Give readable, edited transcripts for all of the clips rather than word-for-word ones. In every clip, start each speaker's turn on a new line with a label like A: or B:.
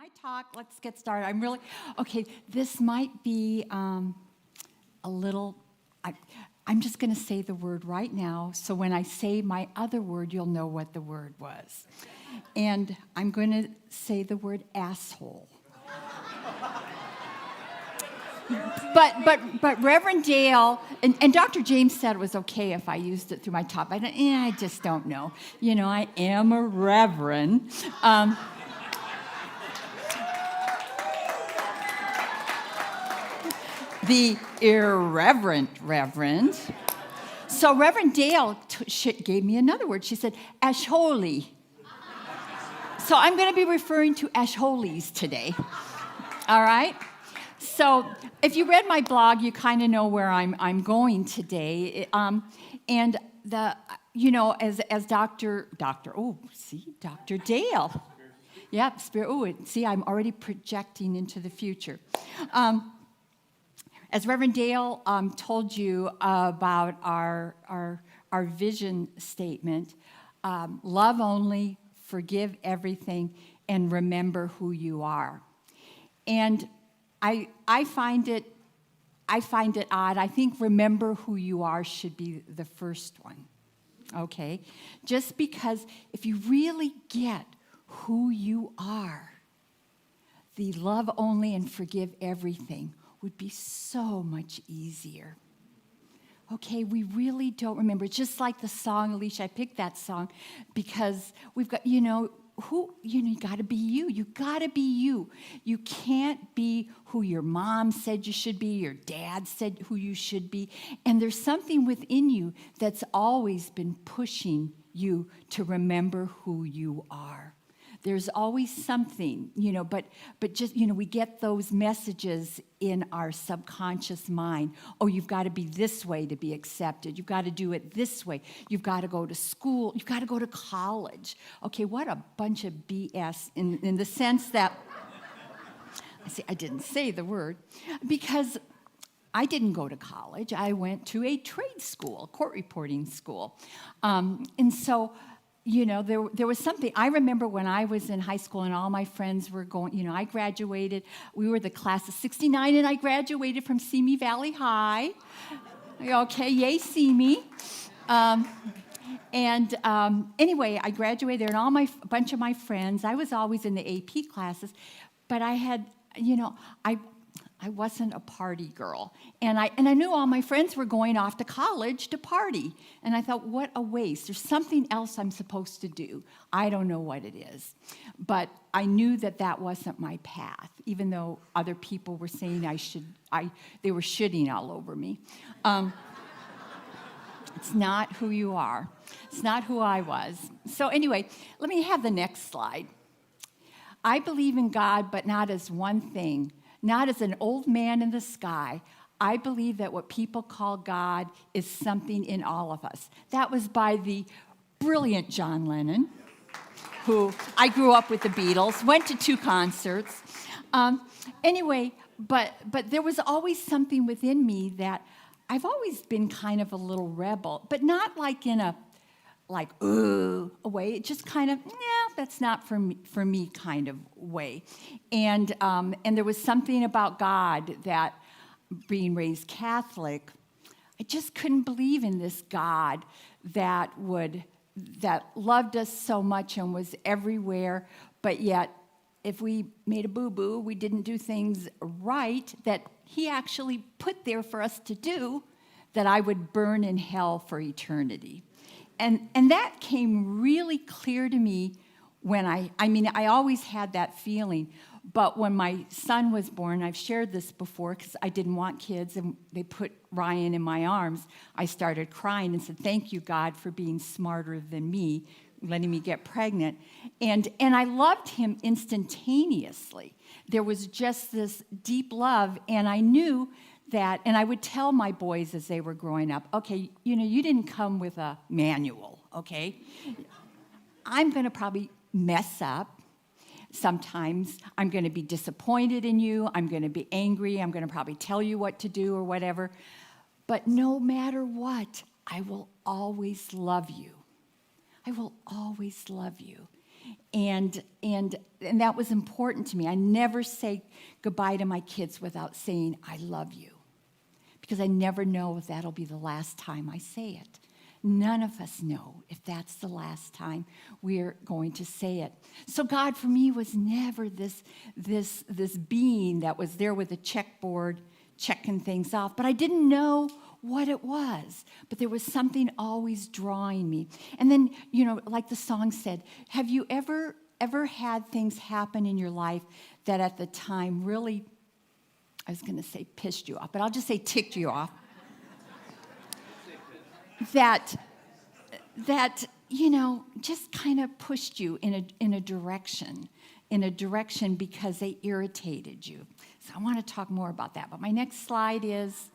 A: my talk, let's get started. This might be a little, I'm just going to say the word right now, so when I say my other word, you'll know what the word was. And I'm going to say the word asshole. But Reverend Dale, and Dr. James said it was okay if I used it through my top. I just don't know. You know, I am a reverend. The irreverent reverend. So Reverend Dale gave me another word. She said, ashholy. So I'm going to be referring to ashholies today. All right? So if you read my blog, you kind of know where I'm going today. And as Dr. Dale. Yep, I'm already projecting into the future. As Reverend Dale told you about our vision statement, love only, forgive everything, and remember who you are. And I find it odd. I think remember who you are should be the first one, okay? Just because if you really get who you are, the love only and forgive everything would be so much easier. Okay, we really don't remember. Just like the song, Alicia, I picked that song because we've got, you got to be you. You got to be you. You can't be who your mom said you should be, your dad said who you should be. And there's something within you that's always been pushing you to remember who you are. There's always something, but just, we get those messages in our subconscious mind. Oh, you've got to be this way to be accepted. You've got to do it this way. You've got to go to school. You've got to go to college. Okay, what a bunch of BS in the sense that, I didn't say the word, because I didn't go to college. I went to a trade school, court reporting school. And so, there was something. I remember when I was in high school and all my friends were going, I graduated. We were the class of 69, and I graduated from Simi Valley High. Okay, yay, Simi. Anyway, I graduated there, and a bunch of my friends, I was always in the AP classes, but I had, I wasn't a party girl. And I knew all my friends were going off to college to party. And I thought, what a waste. There's something else I'm supposed to do. I don't know what it is. But I knew that wasn't my path, even though other people were saying they were shitting all over me. It's not who you are. It's not who I was. So anyway, let me have the next slide. I believe in God, but not as one thing. Not as an old man in the sky. I believe that what people call God is something in all of us. That was by the brilliant John Lennon, who I grew up with the Beatles, went to 2 concerts. Anyway, but there was always something within me that I've always been kind of a little rebel, but not like in a way. It just kind of, that's not for me kind of way. And there was something about God that, being raised Catholic, I just couldn't believe in this God that loved us so much and was everywhere, but yet if we made a boo-boo, we didn't do things right, that he actually put there for us to do, that I would burn in hell for eternity. And that came really clear to me when I always had that feeling, but when my son was born, I've shared this before because I didn't want kids, and they put Ryan in my arms, I started crying and said, thank you, God, for being smarter than me, letting me get pregnant. And I loved him instantaneously. There was just this deep love, and I knew that, and I would tell my boys as they were growing up, okay, you didn't come with a manual, okay? I'm going to probably mess up. Sometimes I'm going to be disappointed in you. I'm going to be angry. I'm going to probably tell you what to do or whatever. But no matter what, I will always love you. I will always love you. And that was important to me. I never say goodbye to my kids without saying, I love you. Because I never know if that'll be the last time I say it. None of us know if that's the last time we're going to say it. So God, for me, was never this being that was there with a checkboard, checking things off. But I didn't know what it was. But there was something always drawing me. And then, like the song said, have you ever had things happen in your life that at the time really, I was going to say pissed you off, but I'll just say ticked you off? that just kind of pushed you in a direction because they irritated you. So I want to talk more about that. But my next slide is,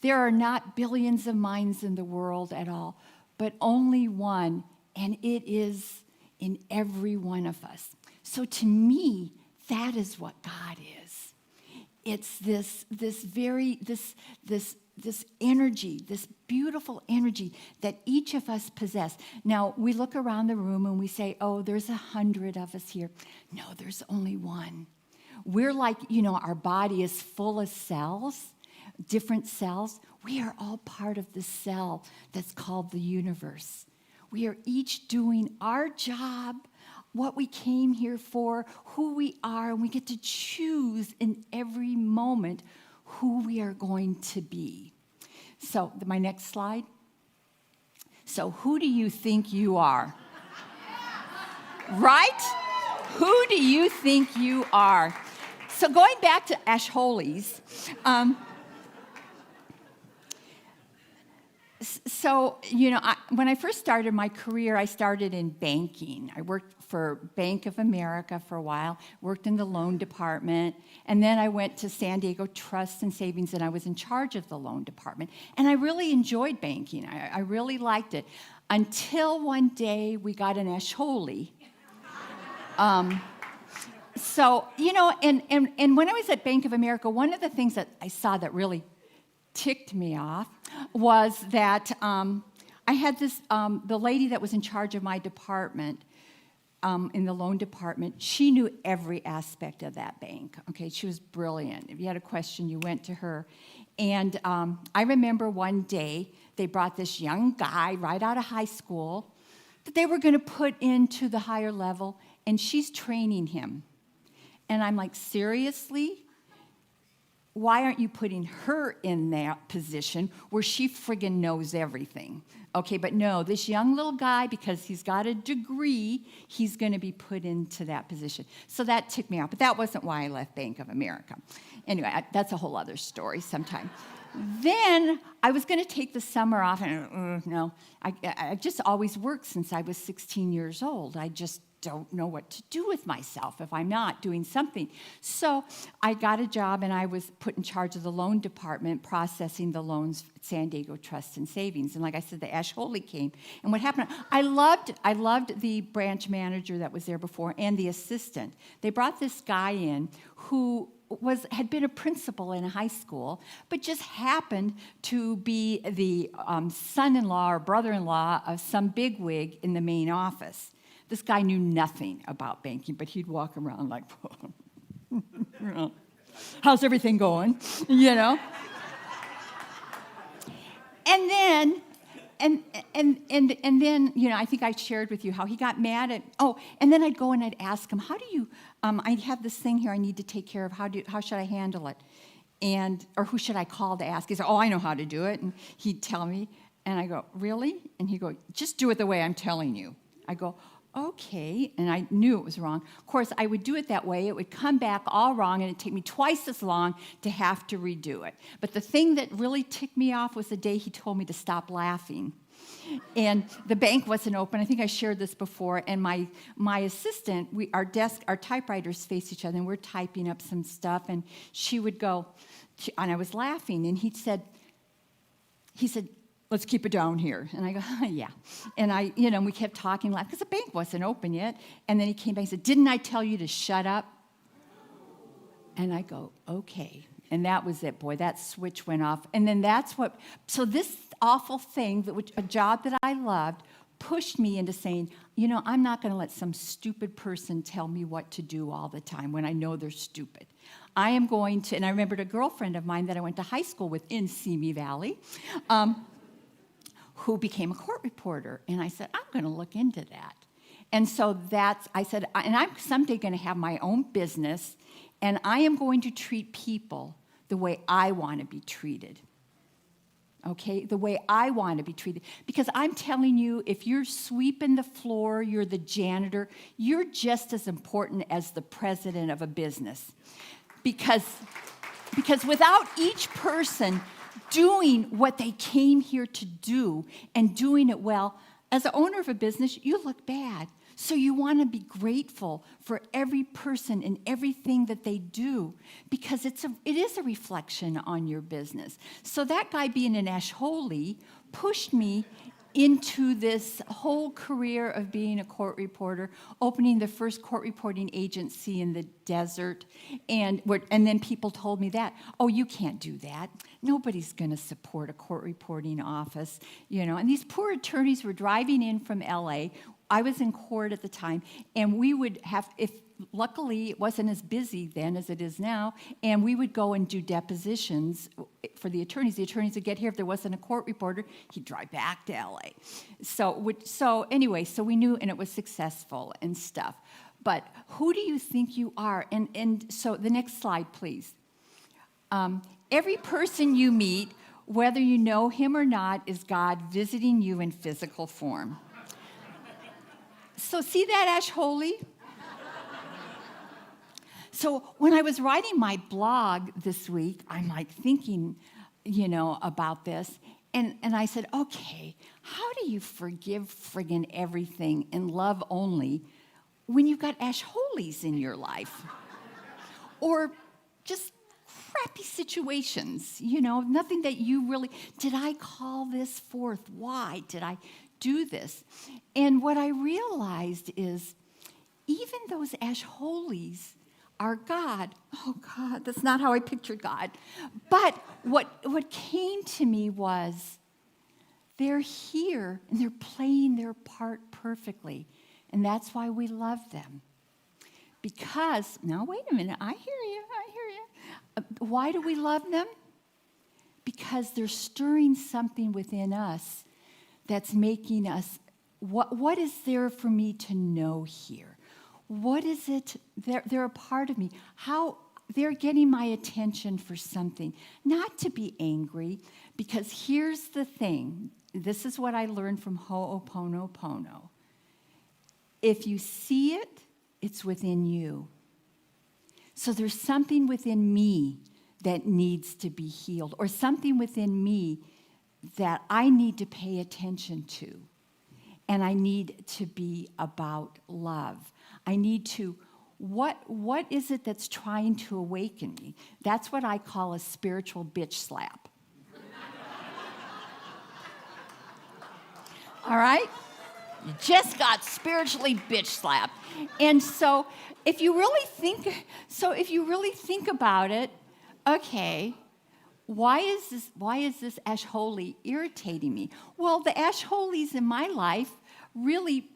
A: there are not billions of minds in the world at all, but only one, and it is in every one of us. So to me, that is what God is. It's this energy, this beautiful energy that each of us possess. Now, we look around the room and we say, oh, there's 100 of us here. No, there's only one. We're like, our body is full of cells, different cells. We are all part of the cell that's called the universe. We are each doing our job, what we came here for, who we are, and we get to choose in every moment who we are going to be. So, my next slide. So, who do you think you are? Right? Who do you think you are? So, going back to Ash Holy's, when I first started my career, I started in banking. I worked for Bank of America for a while, worked in the loan department, and then I went to San Diego Trust and Savings, and I was in charge of the loan department. And I really enjoyed banking. I really liked it until one day we got an Ash Holy. And when I was at Bank of America, one of the things that I saw that really ticked me off was that I had the lady that was in charge of my department, in the loan department, she knew every aspect of that bank. Okay, she was brilliant. If you had a question, you went to her. And I remember one day they brought this young guy right out of high school that they were going to put into the higher level, and she's training him. And I'm like, seriously? Why aren't you putting her in that position where she friggin' knows everything? Okay, but no, this young little guy, because he's got a degree, he's going to be put into that position. So that ticked me off, but that wasn't why I left Bank of America. Anyway, that's a whole other story sometime. Then I was going to take the summer off, and I just always worked since I was 16 years old. I just don't know what to do with myself if I'm not doing something. So I got a job, and I was put in charge of the loan department, processing the loans at San Diego Trust and Savings. And like I said, the Ash Holy came. And what happened, I loved the branch manager that was there before and the assistant. They brought this guy in who had been a principal in a high school, but just happened to be the son-in-law or brother-in-law of some bigwig in the main office. This guy knew nothing about banking, but he'd walk around like, how's everything going? And then, I think I shared with you how he got mad at. Oh, and then I'd go and I'd ask him, how do you? I have this thing here I need to take care of. How should I handle it? Or who should I call to ask? He said, oh, I know how to do it, and he'd tell me, and I go, really? And he'd go, just do it the way I'm telling you. I go, okay, and I knew it was wrong. Of course, I would do it that way. It would come back all wrong, and it'd take me twice as long to have to redo it. But the thing that really ticked me off was the day he told me to stop laughing. And the bank wasn't open. I think I shared this before. And my assistant, our typewriters face each other, and we're typing up some stuff. And she would go, and I was laughing, and he said, let's keep it down here. And I go, yeah. And we kept talking, because the bank wasn't open yet. And then he came back and said, didn't I tell you to shut up? And I go, okay. And that was it, boy. That switch went off. And then so this awful thing, a job that I loved, pushed me into saying, I'm not going to let some stupid person tell me what to do all the time when I know they're stupid. I am going to, and I remembered a girlfriend of mine that I went to high school with in Simi Valley, who became a court reporter. And I said, I'm going to look into that. And so I said, and I'm someday going to have my own business, and I am going to treat people the way I want to be treated. Okay, the way I want to be treated. Because I'm telling you, if you're sweeping the floor, you're the janitor, you're just as important as the president of a business. Because without each person doing what they came here to do and doing it well, as an owner of a business, you look bad. So you want to be grateful for every person and everything that they do, because it is a reflection on your business. So that guy being an Ashholy pushed me into this whole career of being a court reporter, opening the first court reporting agency in the desert. And then people told me that, oh, you can't do that. Nobody's going to support a court reporting office, And these poor attorneys were driving in from L.A. I was in court at the time, and we would have, luckily it wasn't as busy then as it is now, and we would go and do depositions for the attorneys. The attorneys would get here. If there wasn't a court reporter, he'd drive back to LA. So anyway, so we knew, and it was successful and stuff. But who do you think you are? And so the next slide, please. Every person you meet, whether you know him or not, is God visiting you in physical form. So see that, Ashholy? So when I was writing my blog this week, I'm like thinking, about this. And I said, okay, how do you forgive friggin' everything and love only when you've got Ashholys in your life? Or just crappy situations, nothing that you really, did I call this forth? Why did I do this? And what I realized is even those Ashholys are God. Oh, God, that's not how I pictured God. But what came to me was they're here, and they're playing their part perfectly. And that's why we love them. Because, now wait a minute, I hear you. Why do we love them? Because they're stirring something within us that's making us, what is there for me to know here? What is it? They're a part of me. How they're getting my attention for something. Not to be angry, because here's the thing. This is what I learned from Ho'oponopono. If you see it, it's within you. So there's something within me that needs to be healed, or something within me that I need to pay attention to. And I need to be about love. I need to, what is it that's trying to awaken me? That's what I call a spiritual bitch slap. All right? You just got spiritually bitch slapped. And so if you really think about it, okay, why is this Ashholy irritating me? Well, the Ashholys in my life really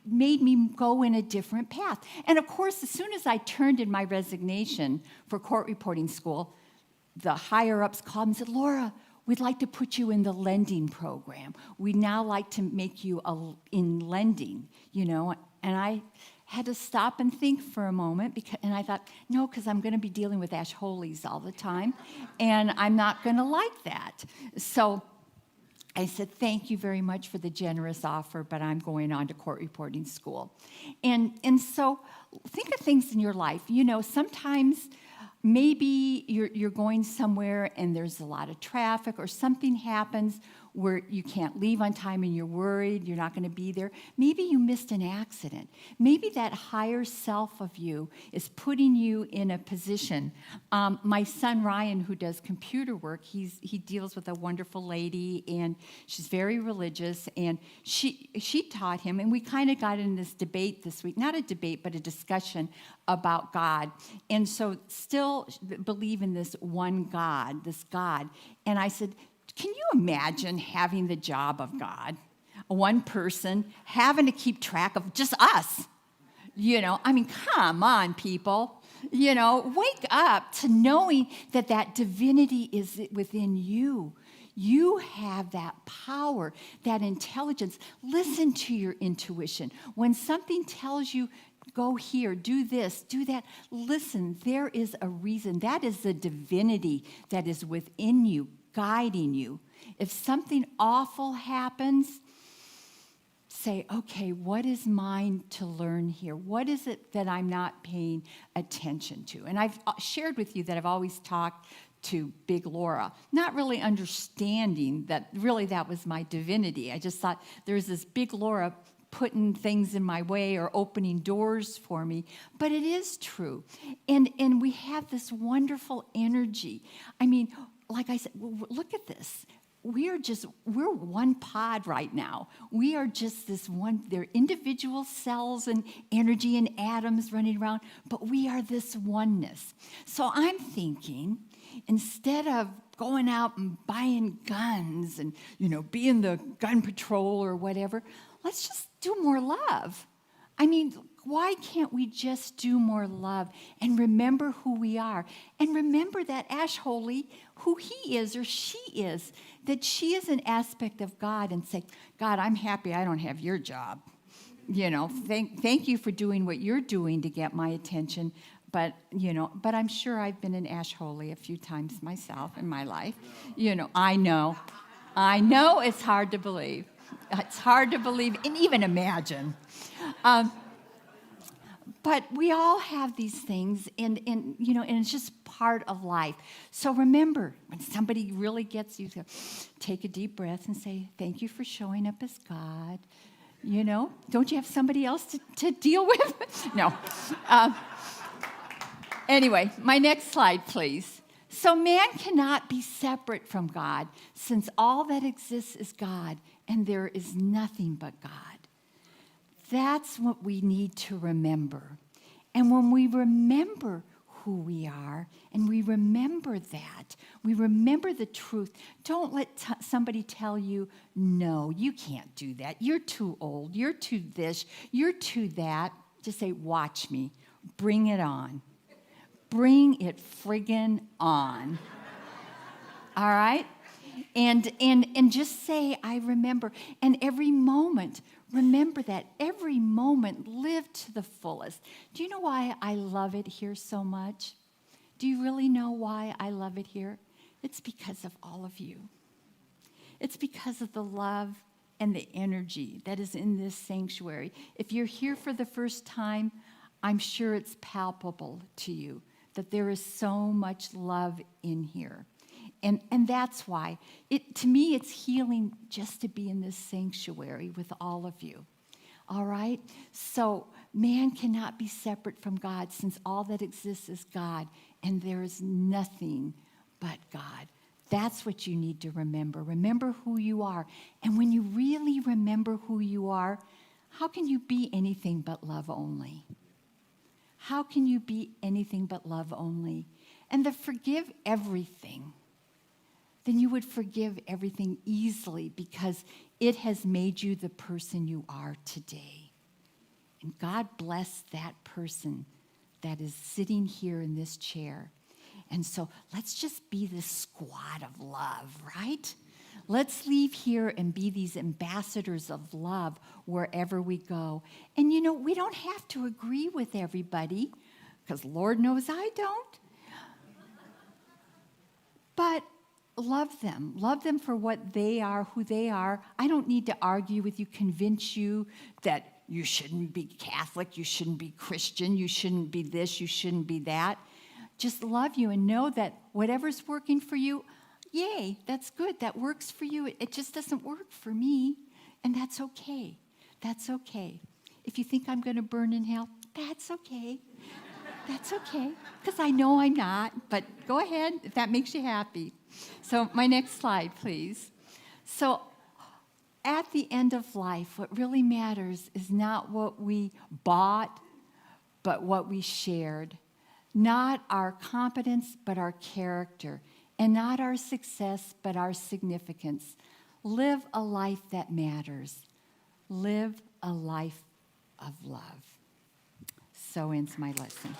A: made me go in a different path. And of course, as soon as I turned in my resignation for court reporting school, the higher-ups called and said, Laura, we'd like to put you in the lending program. We'd now like to make you in lending, And I had to stop and think for a moment, and I thought, no, because I'm going to be dealing with Ashholys all the time, and I'm not going to like that. So I said, thank you very much for the generous offer, but I'm going on to court reporting school. And so think of things in your life. Sometimes maybe you're going somewhere and there's a lot of traffic, or something happens where you can't leave on time and you're worried you're not going to be there. Maybe you missed an accident. Maybe that higher self of you is putting you in a position. My son Ryan, who does computer work, he deals with a wonderful lady, and she's very religious, and she taught him, and we kind of got in this debate this week, not a debate, but a discussion about God. And so still believe in this one God, this God. And I said, can you imagine having the job of God? one person having to keep track of just us. I mean, come on, people. Wake up to knowing that that divinity is within you. You have that power, that intelligence. Listen to your intuition. When something tells you, go here, do this, do that, listen, there is a reason. That is the divinity that is within you, guiding you. If something awful happens, say, okay, what is mine to learn here? What is it that I'm not paying attention to? And I've shared with you that I've always talked to Big Laura, not really understanding that really that was my divinity. I just thought there's this Big Laura putting things in my way or opening doors for me. But it is true. And we have this wonderful energy. I mean, like I said, look at this. We're one pod right now. We are just this one, they're individual cells and energy and atoms running around, but we are this oneness. So I'm thinking, instead of going out and buying guns and, being the gun patrol or whatever, let's just do more love. I mean, why can't we just do more love and remember who we are? And remember that Ash Holy, who he is or she is, that she is an aspect of God, and say, God, I'm happy I don't have your job. Thank you for doing what you're doing to get my attention. But I'm sure I've been an Ash Holy a few times myself in my life. I know it's hard to believe. It's hard to believe and even imagine. But we all have these things, and it's just part of life. So remember, when somebody really gets you, to take a deep breath and say, thank you for showing up as God. Don't you have somebody else to deal with? No. Anyway, my next slide, please. So man cannot be separate from God, since all that exists is God, and there is nothing but God. That's what we need to remember. And when we remember who we are, and we remember that, we remember the truth, don't let somebody tell you, no, you can't do that. You're too old. You're too this. You're too that. Just say, watch me. Bring it on. Bring it friggin' on. All right? And just say, I remember. And every moment, remember that. Every moment, live to the fullest. Do you know why I love it here so much? Do you really know why I love it here? It's because of all of you. It's because of the love and the energy that is in this sanctuary. If you're here for the first time, I'm sure it's palpable to you that there is so much love in here. And that's why, to me, it's healing just to be in this sanctuary with all of you. All right? So man cannot be separate from God, since all that exists is God, and there is nothing but God. That's what you need to remember. Remember who you are. And when you really remember who you are, how can you be anything but love only? How can you be anything but love only? And to forgive everything, then you would forgive everything easily, because it has made you the person you are today. And God bless that person that is sitting here in this chair. And so let's just be this squad of love, right? Let's leave here and be these ambassadors of love wherever we go. And we don't have to agree with everybody, because Lord knows I don't. But love them. Love them for what they are, who they are. I don't need to argue with you, convince you that you shouldn't be Catholic, you shouldn't be Christian, you shouldn't be this, you shouldn't be that. Just love you and know that whatever's working for you, yay, that's good. That works for you. It just doesn't work for me. And that's okay. That's okay. If you think I'm going to burn in hell, that's okay. That's okay. Because I know I'm not. But go ahead if that makes you happy. So my next slide, please. So at the end of life, what really matters is not what we bought, but what we shared. Not our competence, but our character. And not our success, but our significance. Live a life that matters. live a life of love. So ends my lesson.